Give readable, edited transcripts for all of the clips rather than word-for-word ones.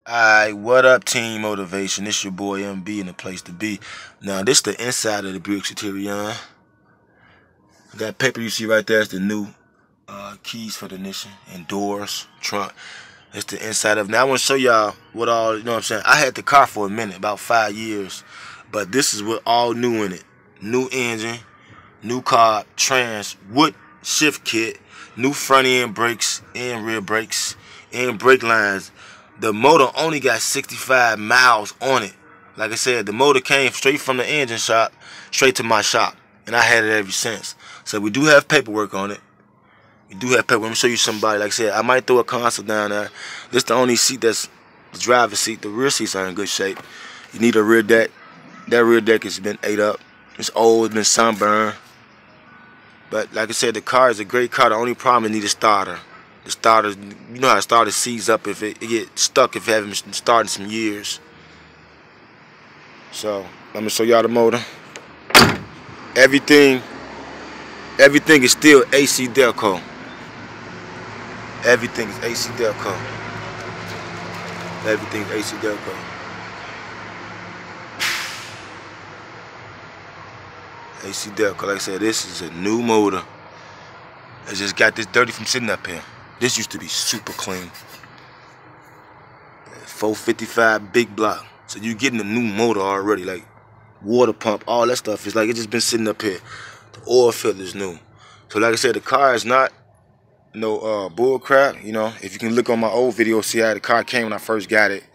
Alright, what up, Team Motivation? This your boy MB in the place to be. Now, this the inside of the Buick Centurion. That paper you see right there is the new keys for the ignition and doors, trunk. It's the inside of it. Now, I want to show y'all what all, you know what I'm saying? I had the car for a minute, about 5 years. But this is what all new in it. New engine, new carb, trans, wood shift kit, new front end brakes and rear brakes, and brake lines. The motor only got 65 miles on it. Like I said, the motor came straight from the engine shop, straight to my shop. And I had it ever since. So we do have paperwork on it. We do have paperwork. Let me show you somebody. Like I said, I might throw a console down there. This is the only seat that's the driver's seat. The rear seats are in good shape. You need a rear deck. That rear deck has been ate up. It's old, it's been sunburned. But like I said, the car is a great car. The only problem is need a starter. The starter, you know how the starter seizes up if it get stuck if it haven't been started some years. So let me show y'all the motor. Everything is still AC Delco. Everything is AC Delco. Everything is AC Delco. AC Delco. Like I said, this is a new motor. I just got this dirty from sitting up here. This used to be super clean. 455 big block. So you're getting a new motor already, like water pump, all that stuff. It's like it's just been sitting up here. The oil filter is new. So like I said, the car is not no bull crap. You know, if you can look on my old video, see how the car came when I first got it.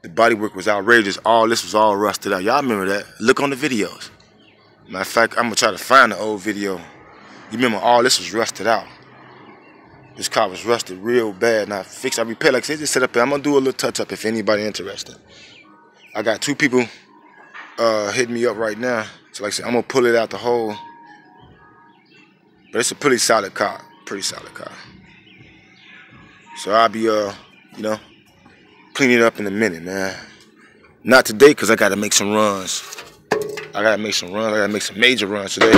The bodywork was outrageous. All this was all rusted out. Y'all remember that? Look on the videos. Matter of fact, I'm gonna try to find the old video. You remember all this was rusted out. This car was rusted real bad. Now I repaired, like I said, just set up here. I'm gonna do a little touch up if anybody interested. I got 2 people hitting me up right now. So like I said, I'm gonna pull it out the hole. But it's a pretty solid car. Pretty solid car. So I'll be you know, cleaning it up in a minute, man. Not today, because I gotta make some runs. I gotta make some major runs today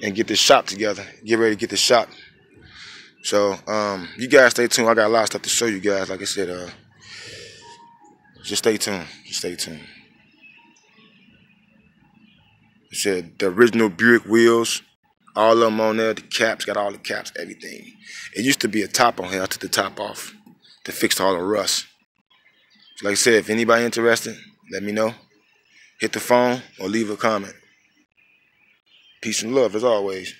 and get this shop together. Get ready to get this shop. So, you guys stay tuned. I got a lot of stuff to show you guys. Like I said, just stay tuned. Just stay tuned. I said the original Buick wheels, all of them on there. The caps, got all the caps, everything. It used to be a top on here. I took the top off to fix all the rust. So like I said, if anybody interested, let me know. Hit the phone or leave a comment. Peace and love as always.